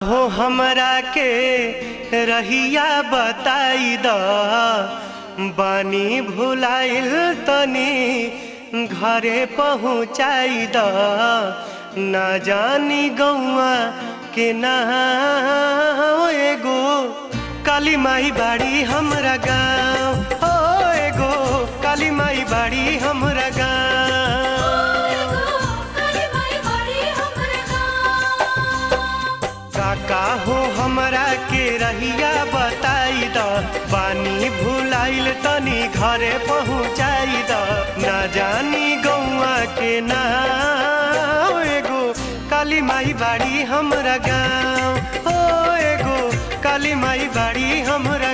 हो हमरा के रहिया बताई द बानी भुलाइल तनी घरे पहुँचाई द ना जानी गौआ के ना एगो काली माई बाड़ी हमरा गाँव हो एगो काली माई बाड़ी हमरा गाँव। काका हो हमरा के रहिया बताई द बानी भुलाइल तनी घरे पहुँचाई द ना जानी गौआ के ना एगो काली माई बाड़ी हमरा गाँव हो एगो काली माई बाड़ी हमरा